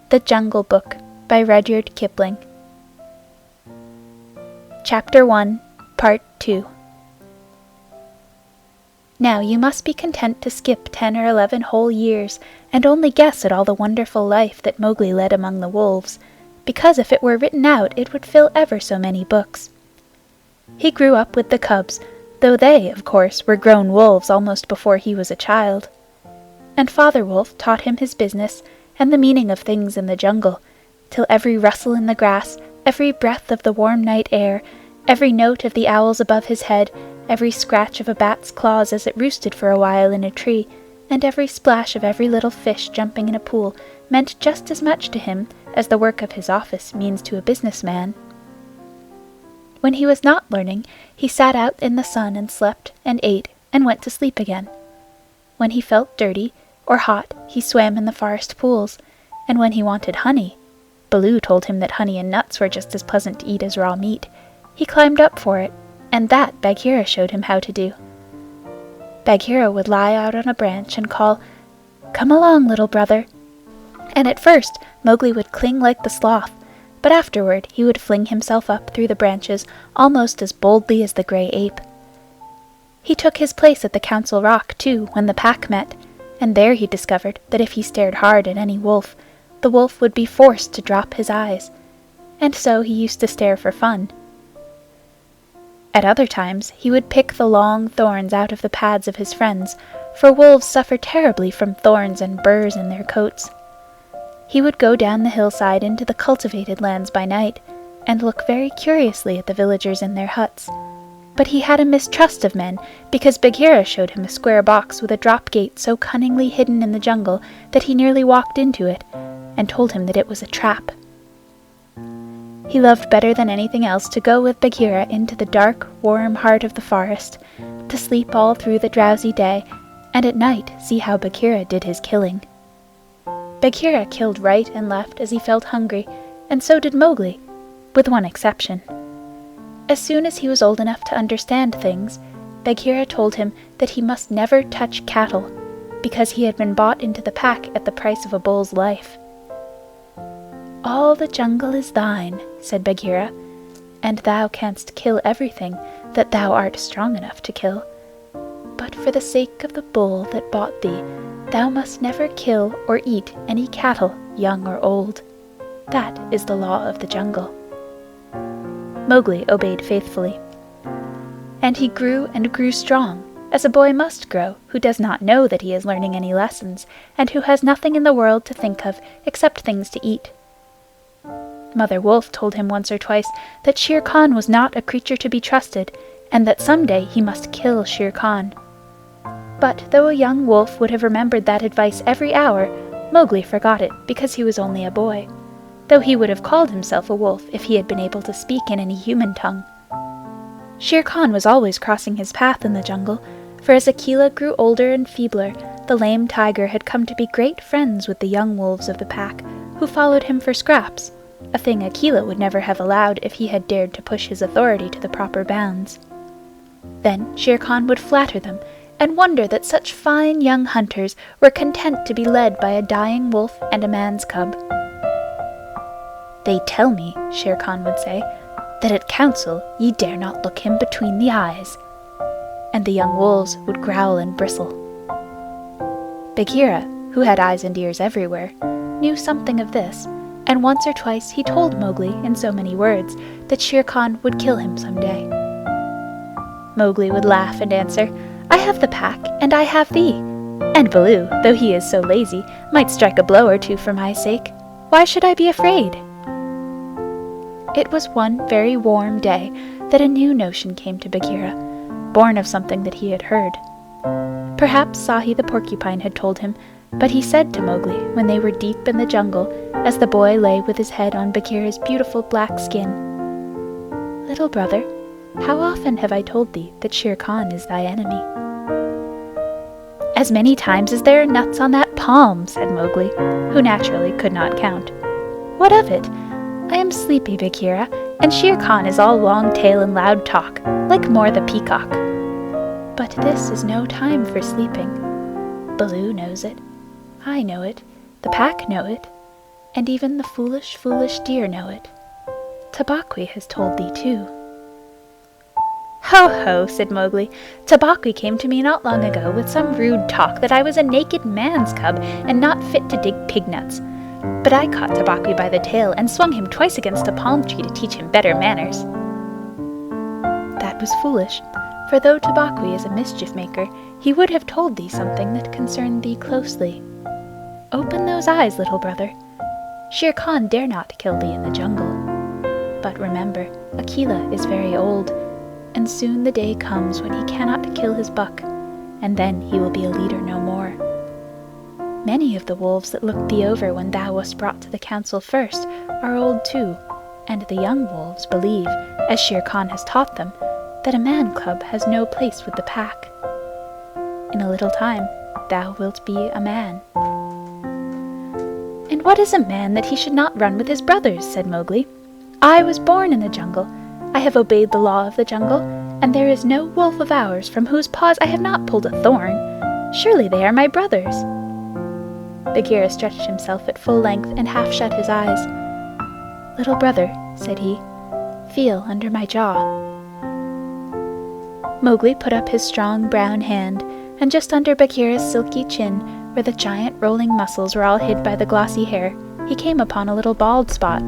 The Jungle Book by Rudyard Kipling. Chapter 1, Part 2. Now you must be content to skip 10 or 11 whole years, and only guess at all the wonderful life that Mowgli led among the wolves, because if it were written out it would fill ever so many books. He grew up with the cubs, though they, of course, were grown wolves almost before he was a child. And Father Wolf taught him his business and the meaning of things in the jungle, till every rustle in the grass, every breath of the warm night air, every note of the owls above his head, every scratch of a bat's claws as it roosted for a while in a tree, and every splash of every little fish jumping in a pool meant just as much to him as the work of his office means to a businessman. When he was not learning, he sat out in the sun and slept and ate and went to sleep again. When he felt dirty or hot, he swam in the forest pools, and when he wanted honey, Baloo told him that honey and nuts were just as pleasant to eat as raw meat, he climbed up for it, and that Bagheera showed him how to do. Bagheera would lie out on a branch and call, "Come along, little brother," and at first Mowgli would cling like the sloth, but afterward he would fling himself up through the branches almost as boldly as the grey ape. He took his place at the Council Rock, too, when the pack met, and there he discovered that if he stared hard at any wolf, the wolf would be forced to drop his eyes, and so he used to stare for fun. At other times he would pick the long thorns out of the pads of his friends, for wolves suffer terribly from thorns and burrs in their coats. He would go down the hillside into the cultivated lands by night, and look very curiously at the villagers in their huts. But he had a mistrust of men, because Bagheera showed him a square box with a drop gate so cunningly hidden in the jungle that he nearly walked into it, and told him that it was a trap. He loved better than anything else to go with Bagheera into the dark, warm heart of the forest, to sleep all through the drowsy day, and at night see how Bagheera did his killing. Bagheera killed right and left as he felt hungry, and so did Mowgli, with one exception. As soon as he was old enough to understand things, Bagheera told him that he must never touch cattle, because he had been bought into the pack at the price of a bull's life. "All the jungle is thine," said Bagheera, "and thou canst kill everything that thou art strong enough to kill. But for the sake of the bull that bought thee, thou must never kill or eat any cattle, young or old. That is the law of the jungle." Mowgli obeyed faithfully. And he grew and grew strong, as a boy must grow who does not know that he is learning any lessons, and who has nothing in the world to think of except things to eat. Mother Wolf told him once or twice that Shere Khan was not a creature to be trusted, and that some day he must kill Shere Khan. But though a young wolf would have remembered that advice every hour, Mowgli forgot it because he was only a boy, though he would have called himself a wolf if he had been able to speak in any human tongue. Shere Khan was always crossing his path in the jungle, for as Akela grew older and feebler, the lame tiger had come to be great friends with the young wolves of the pack, who followed him for scraps, a thing Akela would never have allowed if he had dared to push his authority to the proper bounds. Then Shere Khan would flatter them, and wonder that such fine young hunters were content to be led by a dying wolf and a man's cub. "They tell me," Shere Khan would say, "that at council ye dare not look him between the eyes." And the young wolves would growl and bristle. Bagheera, who had eyes and ears everywhere, knew something of this, and once or twice he told Mowgli in so many words that Shere Khan would kill him some day. Mowgli would laugh and answer, "I have the pack, and I have thee. And Baloo, though he is so lazy, might strike a blow or two for my sake. Why should I be afraid?" It was one very warm day that a new notion came to Bagheera, born of something that he had heard. Perhaps Sahi the porcupine had told him, but he said to Mowgli when they were deep in the jungle, as the boy lay with his head on Bagheera's beautiful black skin, "Little brother, how often have I told thee that Shere Khan is thy enemy?" "As many times as there are nuts on that palm," said Mowgli, who naturally could not count. "What of it? I am sleepy, Bagheera, and Shere Khan is all long tail and loud talk, like More the peacock. But this is no time for sleeping. Baloo knows it. I know it. The pack know it. and even the foolish, foolish deer know it. Tabaqui has told thee too." "Ho, ho," said Mowgli. "Tabaqui came to me not long ago with some rude talk that I was a naked man's cub and not fit to dig pig nuts. But I caught Tabaqui by the tail and swung him twice against a palm tree to teach him better manners." "That was foolish, for though Tabaqui is a mischief maker, he would have told thee something that concerned thee closely. Open those eyes, little brother. Shere Khan dare not kill thee in the jungle. But remember, Akela is very old, and soon the day comes when he cannot kill his buck, and then he will be a leader no more. Many of the wolves that looked thee over when thou wast brought to the council first are old too, and the young wolves believe, as Shere Khan has taught them, that a man-cub has no place with the pack. In a little time thou wilt be a man." "And what is a man that he should not run with his brothers?" said Mowgli. "I was born in the jungle. I have obeyed the law of the jungle, and there is no wolf of ours from whose paws I have not pulled a thorn. Surely they are my brothers." Bagheera stretched himself at full length and half shut his eyes. "Little brother," said he, "feel under my jaw." Mowgli put up his strong brown hand, and just under Bagheera's silky chin, where the giant rolling muscles were all hid by the glossy hair, he came upon a little bald spot.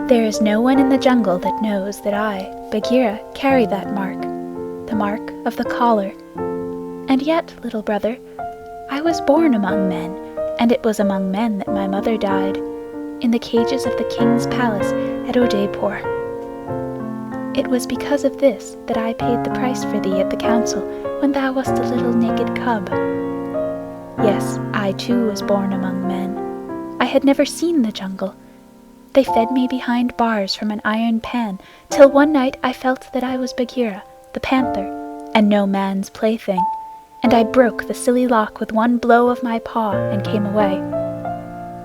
"There is no one in the jungle that knows that I, Bagheera, carry that mark, the mark of the collar. And yet, little brother, I was born among men, and it was among men that my mother died, in the cages of the king's palace at Udaipur. It was because of this that I paid the price for thee at the council when thou wast a little naked cub. Yes, I too was born among men. I had never seen the jungle. They fed me behind bars from an iron pan, till one night I felt that I was Bagheera, the panther, and no man's plaything, and I broke the silly lock with one blow of my paw and came away.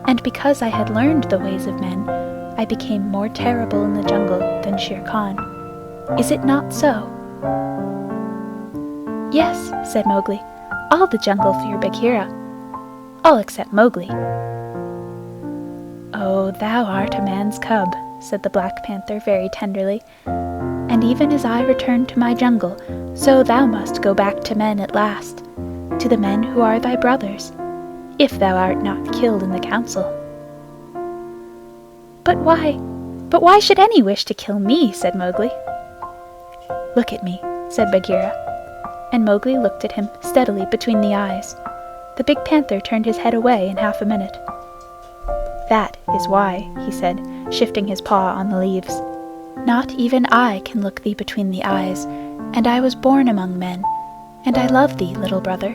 And because I had learned the ways of men, I became more terrible in the jungle than Shere Khan. Is it not so?" "Yes," said Mowgli. "All the jungle fear Bagheera. All except Mowgli." "Oh, thou art a man's cub," said the Black Panther very tenderly. "And even as I return to my jungle, so thou must go back to men at last, to the men who are thy brothers, if thou art not killed in the council." But why should any wish to kill me?" said Mowgli. "Look at me," said Bagheera, and Mowgli looked at him steadily between the eyes. The big panther turned his head away in half a minute. "That is why," he said, shifting his paw on the leaves. "Not even I can look thee between the eyes, and I was born among men, and I love thee, little brother.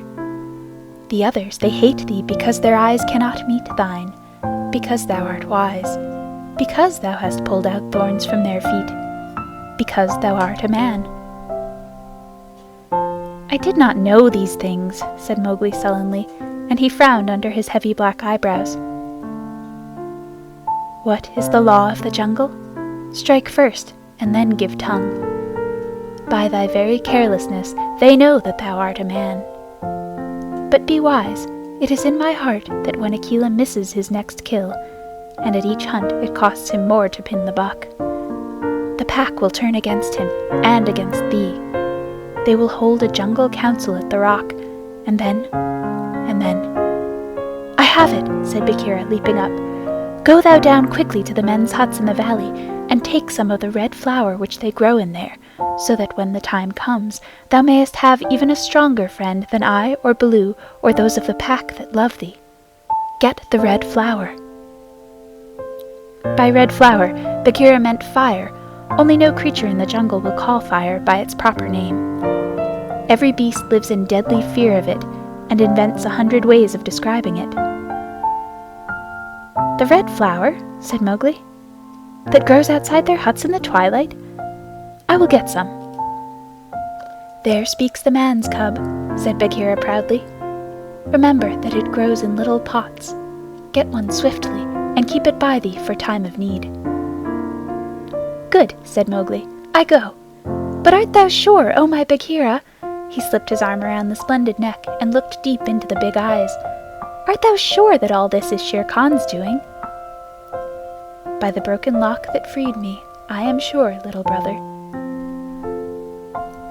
The others, they hate thee because their eyes cannot meet thine, because thou art wise, because thou hast pulled out thorns from their feet, because thou art a man." "I did not know these things," said Mowgli sullenly, and he frowned under his heavy black eyebrows. "What is the law of the jungle? Strike first, and then give tongue. By thy very carelessness they know that thou art a man. But be wise, it is in my heart that when Akela misses his next kill, and at each hunt it costs him more to pin the buck, the pack will turn against him, and against thee. They will hold a jungle council at the rock, and then... "I have it," said Bagheera, leaping up. "Go thou down quickly to the men's huts in the valley, and take some of the red flower which they grow in there, so that when the time comes, thou mayest have even a stronger friend than I or Baloo or those of the pack that love thee. Get the red flower." By red flower, Bagheera meant fire, only no creature in the jungle will call fire by its proper name. Every beast lives in deadly fear of it, and invents 100 ways of describing it. "The red flower," said Mowgli, "that grows outside their huts in the twilight? I will get some." "There speaks the man's cub," said Bagheera proudly. "Remember that it grows in little pots. Get one swiftly, and keep it by thee for time of need." "Good," said Mowgli. "I go. But art thou sure, O my Bagheera?" He slipped his arm around the splendid neck and looked deep into the big eyes. art thou sure that all this is Shere Khan's doing?" "By the broken lock that freed me, I am sure, little brother."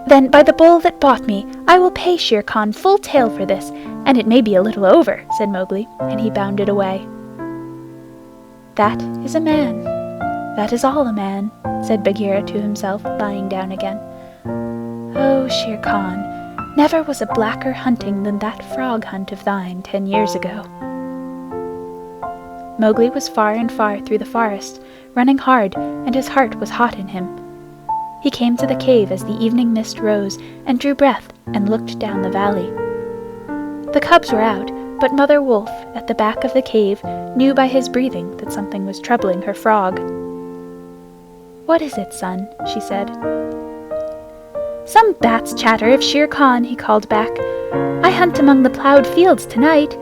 "Then by the bull that bought me, I will pay Shere Khan full tale for this, and it may be a little over," said Mowgli, and he bounded away. "That is a man. That is all a man," said Bagheera to himself, lying down again. "Oh, Shere Khan, never was a blacker hunting than that frog hunt of thine 10 years ago." Mowgli was far and far through the forest, running hard, and his heart was hot in him. He came to the cave as the evening mist rose, and drew breath and looked down the valley. The cubs were out, but Mother Wolf, at the back of the cave, knew by his breathing that something was troubling her frog. "What is it, son?" she said. "Some bats chatter of Shere Khan," he called back. "I hunt among the ploughed fields tonight."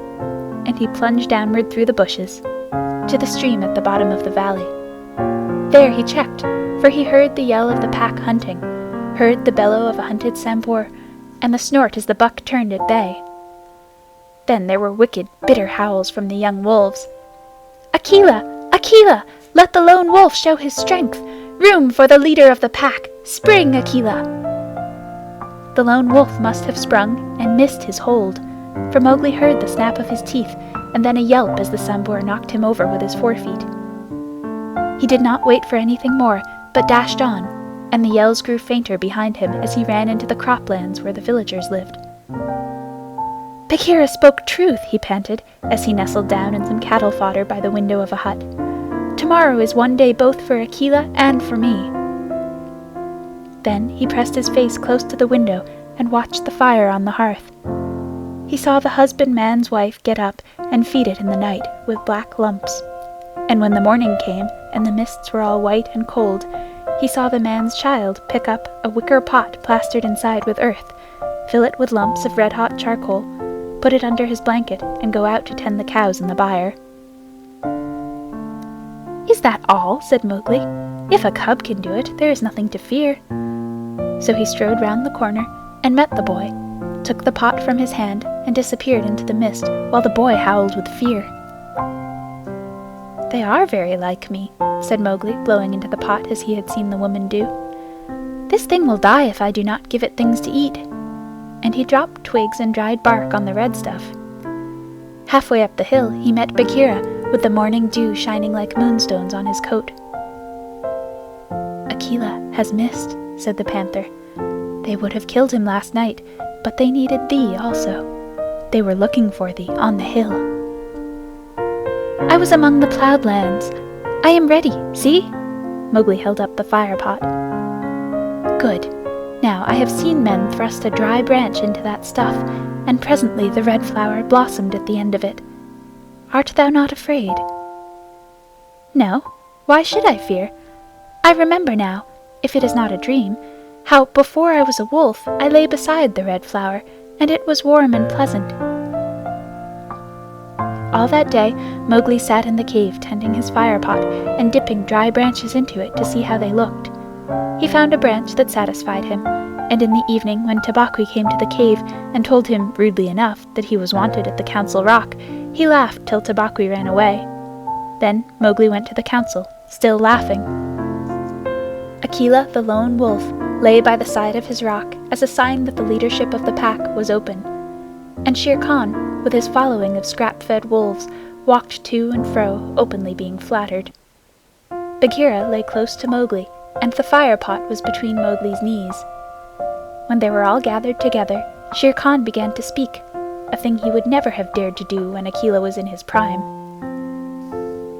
And he plunged downward through the bushes, to the stream at the bottom of the valley. There he checked, for he heard the yell of the pack hunting, heard the bellow of a hunted Sambor, and the snort as the buck turned at bay. Then there were wicked, bitter howls from the young wolves. "Akela! Akela! Let the lone wolf show his strength! Room for the leader of the pack! Spring, Akela!" The lone wolf must have sprung and missed his hold, for Mowgli heard the snap of his teeth and then a yelp as the Sambor knocked him over with his forefeet. He did not wait for anything more, but dashed on, and the yells grew fainter behind him as he ran into the croplands where the villagers lived. "Bagheera spoke truth," he panted, as he nestled down in some cattle fodder by the window of a hut. "Tomorrow is one day both for Akela and for me." Then he pressed his face close to the window and watched the fire on the hearth. He saw the husbandman's wife get up and feed it in the night with black lumps. And when the morning came and the mists were all white and cold, he saw the man's child pick up a wicker pot plastered inside with earth, fill it with lumps of red-hot charcoal, put it under his blanket, and go out to tend the cows in the byre. "Is that all?" said Mowgli. "If a cub can do it, there is nothing to fear." So he strode round the corner and met the boy, took the pot from his hand, and disappeared into the mist, while the boy howled with fear. "They are very like me," said Mowgli, blowing into the pot as he had seen the woman do. "This thing will die if I do not give it things to eat." And he dropped twigs and dried bark on the red stuff. Halfway up the hill he met Bagheera, with the morning dew shining like moonstones on his coat. "Akela has missed," said the panther. "They would have killed him last night, but they needed thee also. They were looking for thee on the hill." "I was among the ploughed lands. I am ready, see?" Mowgli held up the fire pot. "Good. Now I have seen men thrust a dry branch into that stuff, and presently the red flower blossomed at the end of it. Art thou not afraid?" "No. Why should I fear? I remember now, if it is not a dream, how before I was a wolf I lay beside the red flower, and it was warm and pleasant." All that day Mowgli sat in the cave tending his fire pot and dipping dry branches into it to see how they looked. He found a branch that satisfied him, and in the evening when Tabaqui came to the cave and told him, rudely enough, that he was wanted at the council rock, he laughed till Tabaqui ran away. Then Mowgli went to the council, still laughing. Akela the lone wolf lay by the side of his rock as a sign that the leadership of the pack was open, and Shere Khan, with his following of scrap-fed wolves, walked to and fro, openly being flattered. Bagheera lay close to Mowgli, and the fire pot was between Mowgli's knees. When they were all gathered together, Shere Khan began to speak, a thing he would never have dared to do when Akela was in his prime.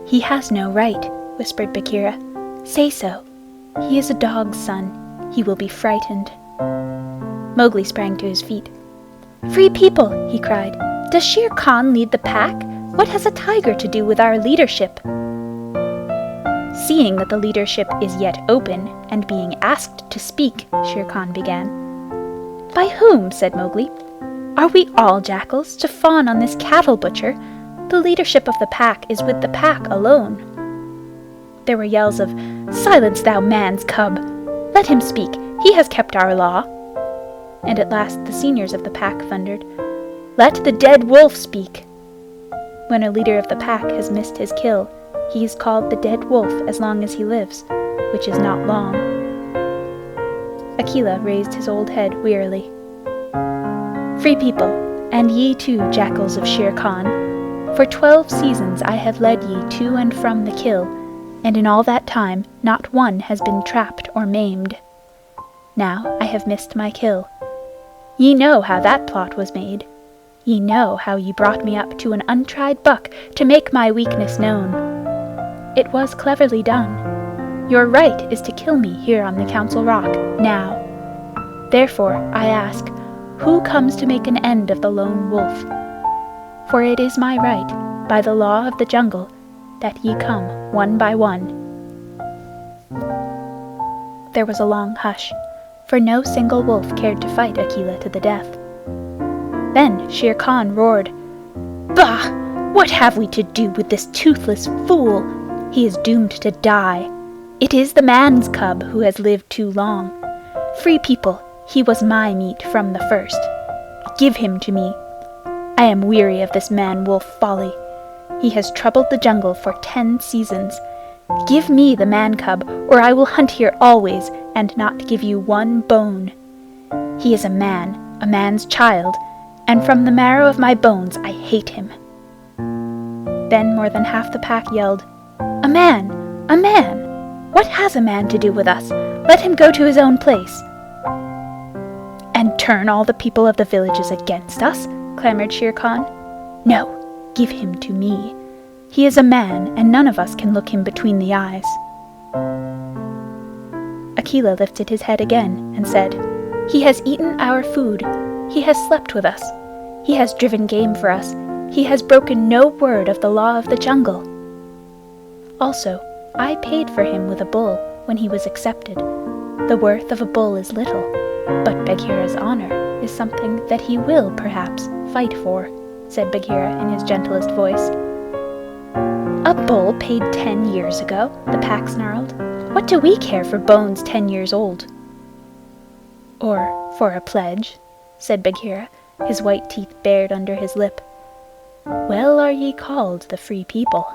"He has no right," whispered Bagheera. "Say so. He is a dog's son. He will be frightened." Mowgli sprang to his feet. "Free people!" he cried. "Does Shere Khan lead the pack? What has a tiger to do with our leadership?" "Seeing that the leadership is yet open, and being asked to speak," Shere Khan began. "By whom?" said Mowgli. "Are we all jackals, to fawn on this cattle butcher? The leadership of the pack is with the pack alone." There were yells of, "Silence, thou man's cub! Let him speak. He has kept our law." And at last the seniors of the pack thundered, "Let the dead wolf speak." When a leader of the pack has missed his kill, he is called the dead wolf as long as he lives, which is not long. Akela raised his old head wearily. Free people, and ye too, jackals of Shere Khan, for 12 seasons I have led ye to and from the kill, and in all that time not one has been trapped or maimed. Now I have missed my kill. Ye know how that plot was made. Ye know how ye brought me up to an untried buck to make my weakness known. It was cleverly done. Your right is to kill me here on the Council Rock, now. Therefore, I ask, who comes to make an end of the lone wolf? For it is my right, by the law of the jungle, that ye come one by one. There was a long hush, for no single wolf cared to fight Akela to the death. Then Shere Khan roared, "Bah! What have we to do with this toothless fool? He is doomed to die. It is the man's cub who has lived too long. Free people, he was my meat from the first. Give him to me. I am weary of this man-wolf folly. He has troubled the jungle for 10 seasons. Give me the man-cub, or I will hunt here always, and not give you one bone. He is a man's child, and from the marrow of my bones I hate him." Then more than half the pack yelled, "A man! A man! What has a man to do with us? Let him go to his own place." "And turn all the people of the villages against us?" clamored Shere Khan. "No, give him to me. He is a man, and none of us can look him between the eyes." Akela lifted his head again and said, "He has eaten our food. He has slept with us. He has driven game for us. He has broken no word of the law of the jungle. Also, I paid for him with a bull when he was accepted. The worth of a bull is little, but Bagheera's honor is something that he will, perhaps, fight for," said Bagheera in his gentlest voice. "A bull paid 10 years ago," the pack snarled. "What do we care for bones 10 years old?" "Or for a pledge," said Bagheera, his white teeth bared under his lip. "Well are ye called the Free People."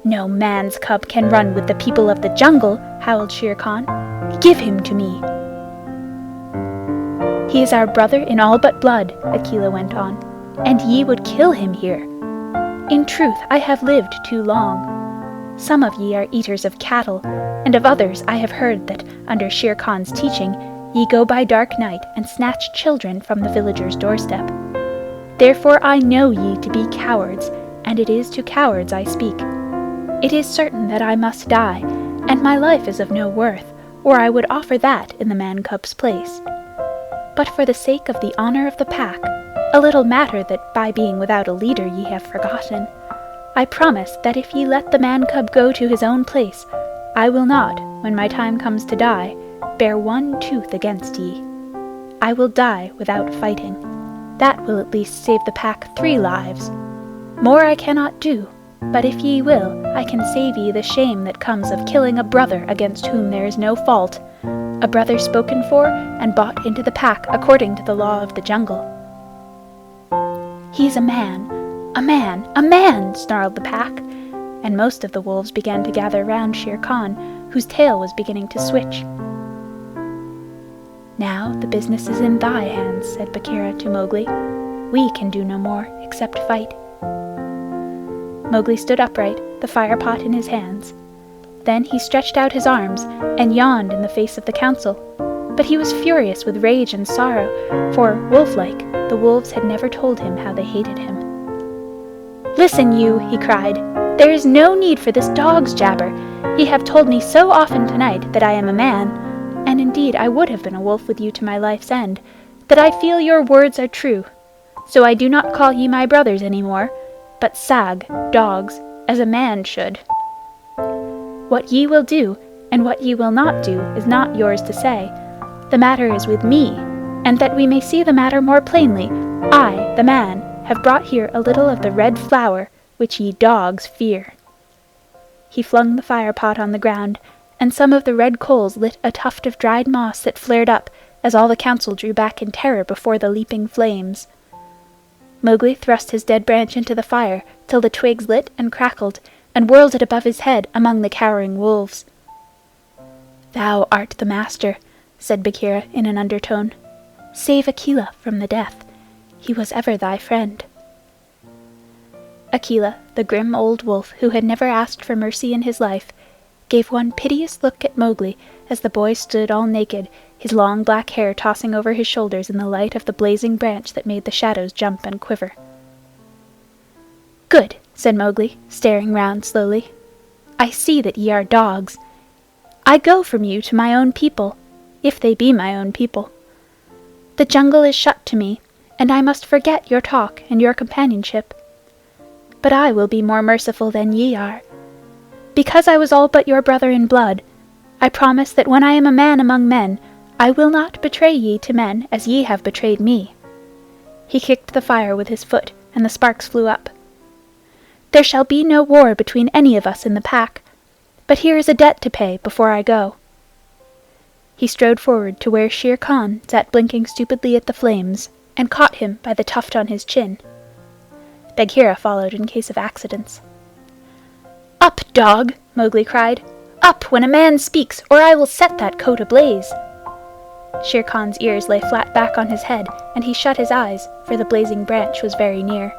"No man's cub can run with the people of the jungle," howled Shere Khan. "Give him to me." "He is our brother in all but blood," Akela went on, "and ye would kill him here. In truth, I have lived too long. Some of ye are eaters of cattle, and of others I have heard that, under Shere Khan's teaching, ye go by dark night and snatch children from the villager's doorstep. Therefore I know ye to be cowards, and it is to cowards I speak. It is certain that I must die, and my life is of no worth, or I would offer that in the man-cub's place. But for the sake of the honor of the pack, a little matter that by being without a leader ye have forgotten, I promise that if ye let the man-cub go to his own place, I will not, when my time comes to die, bear one tooth against ye. I will die without fighting. That will at least save the pack 3 lives. More I cannot do, but if ye will, I can save ye the shame that comes of killing a brother against whom there is no fault, a brother spoken for and bought into the pack according to the law of the jungle." "He's a man, a man, a man!" snarled the pack, and most of the wolves began to gather round Shere Khan, whose tail was beginning to switch. "Now the business is in thy hands," said Bagheera to Mowgli. "We can do no more except fight." Mowgli stood upright, the fire-pot in his hands. Then he stretched out his arms and yawned in the face of the council. But he was furious with rage and sorrow, for, wolf-like, the wolves had never told him how they hated him. "Listen, you!" he cried. "There is no need for this dog's jabber. Ye have told me so often tonight that I am a man, and indeed I would have been a wolf with you to my life's end, that I feel your words are true. So I do not call ye my brothers any more, but sag, dogs, as a man should. What ye will do, and what ye will not do, is not yours to say. The matter is with me, and that we may see the matter more plainly, I, the man, have brought here a little of the red flower, which ye dogs fear." He flung the fire-pot on the ground, and some of the red coals lit a tuft of dried moss that flared up, as all the council drew back in terror before the leaping flames. Mowgli thrust his dead branch into the fire till the twigs lit and crackled, and whirled it above his head among the cowering wolves. "Thou art the master," said Bagheera in an undertone. "Save Akela from the death. He was ever thy friend." Akela, the grim old wolf who had never asked for mercy in his life, gave one piteous look at Mowgli as the boy stood all naked, his long black hair tossing over his shoulders in the light of the blazing branch that made the shadows jump and quiver. "Good," said Mowgli, staring round slowly. "I see that ye are dogs. I go from you to my own people, if they be my own people. The jungle is shut to me, and I must forget your talk and your companionship. But I will be more merciful than ye are. Because I was all but your brother in blood, I promise that when I am a man among men, I will not betray ye to men as ye have betrayed me." He kicked the fire with his foot, and the sparks flew up. "There shall be no war between any of us in the pack, but here is a debt to pay before I go." He strode forward to where Shere Khan sat blinking stupidly at the flames, and caught him by the tuft on his chin. Bagheera followed in case of accidents. "Up, dog!" Mowgli cried. "Up when a man speaks, or I will set that coat ablaze." Shere Khan's ears lay flat back on his head, and he shut his eyes, for the blazing branch was very near.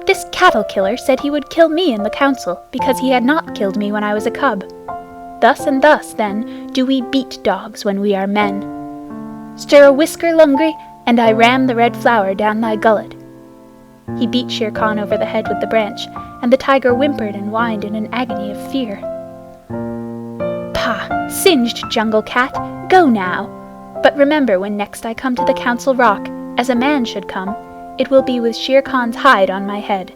"This cattle-killer said he would kill me in the council, because he had not killed me when I was a cub. Thus and thus, then, do we beat dogs when we are men. Stir a whisker, Lungri, and I ram the red flower down thy gullet." He beat Shere Khan over the head with the branch, and the tiger whimpered and whined in an agony of fear. "Pah! Singed jungle cat! Go now! But remember, when next I come to the Council Rock, as a man should come, it will be with Shere Khan's hide on my head.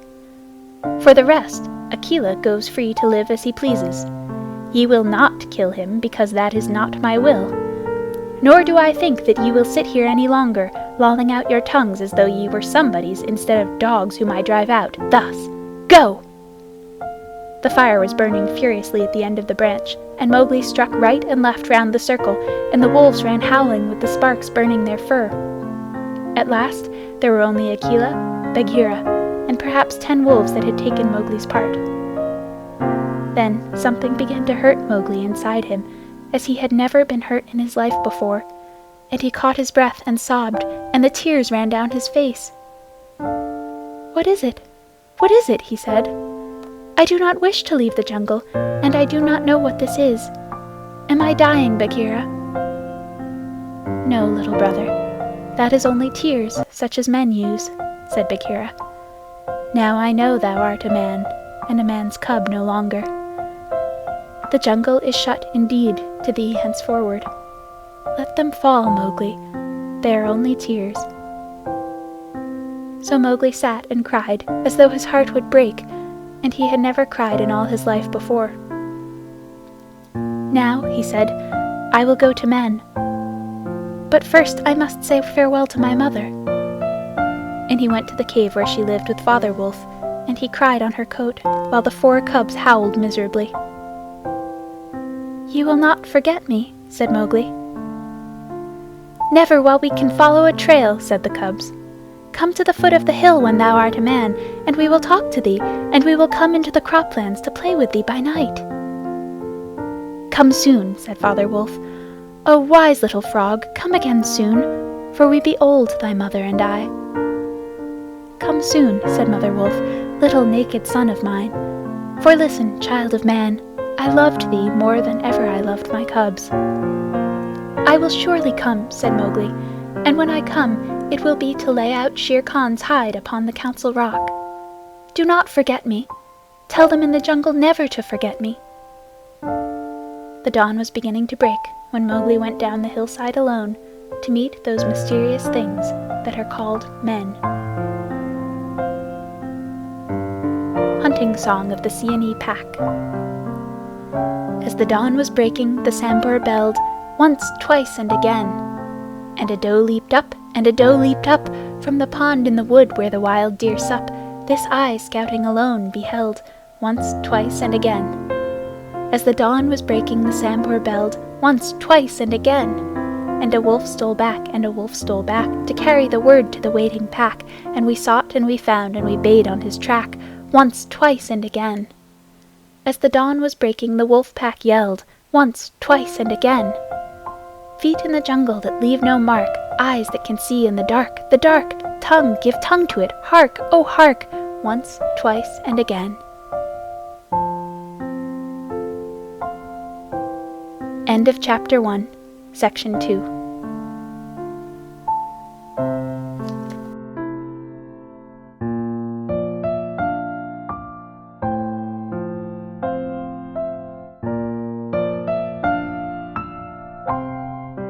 For the rest, Akela goes free to live as he pleases. Ye will not kill him, because that is not my will. Nor do I think that ye will sit here any longer, lolling out your tongues as though ye were somebodies instead of dogs whom I drive out. Thus! Go!" The fire was burning furiously at the end of the branch, and Mowgli struck right and left round the circle, and the wolves ran howling with the sparks burning their fur. At last there were only Akela, Bagheera, and perhaps 10 wolves that had taken Mowgli's part. Then something began to hurt Mowgli inside him, as he had never been hurt in his life before, and he caught his breath and sobbed, and the tears ran down his face. "What is it? What is it?" he said. "I do not wish to leave the jungle, and I do not know what this is. Am I dying, Bagheera?" "No, little brother. That is only tears, such as men use," said Bagheera. "Now I know thou art a man, and a man's cub no longer. The jungle is shut indeed to thee henceforward. Let them fall, Mowgli. They are only tears." So Mowgli sat and cried as though his heart would break, and he had never cried in all his life before. "Now," he said, "I will go to men. But first I must say farewell to my mother." And he went to the cave where she lived with Father Wolf, and he cried on her coat, while the 4 cubs howled miserably. "You will not forget me," said Mowgli. "Never while we can follow a trail," said the cubs. "Come to the foot of the hill when thou art a man, and we will talk to thee, and we will come into the croplands to play with thee by night." "Come soon," said Father Wolf. "O wise little frog, come again soon, for we be old, thy mother and I." "Come soon," said Mother Wolf, "little naked son of mine. For listen, child of man, I loved thee more than ever I loved my cubs." "I will surely come," said Mowgli, "and when I come, it will be to lay out Shere Khan's hide upon the Council Rock. Do not forget me. Tell them in the jungle never to forget me." The dawn was beginning to break when Mowgli went down the hillside alone to meet those mysterious things that are called men. Hunting Song of the Seonee Pack. As the dawn was breaking, the Sambur belled, once, twice, and again. And a doe leaped up, and a doe leaped up, from the pond in the wood where the wild deer sup. This I, scouting alone, beheld, once, twice, and again. As the dawn was breaking, the Sambur belled, once, twice, and again. And a wolf stole back, and a wolf stole back, to carry the word to the waiting pack. And we sought and we found, and we bayed on his track, once, twice, and again. As the dawn was breaking, the wolf pack yelled, once, twice, and again. Feet in the jungle that leave no mark, eyes that can see in the dark, the dark, tongue, give tongue to it, hark, oh hark, once, twice, and again. End of Chapter 1, Section 2.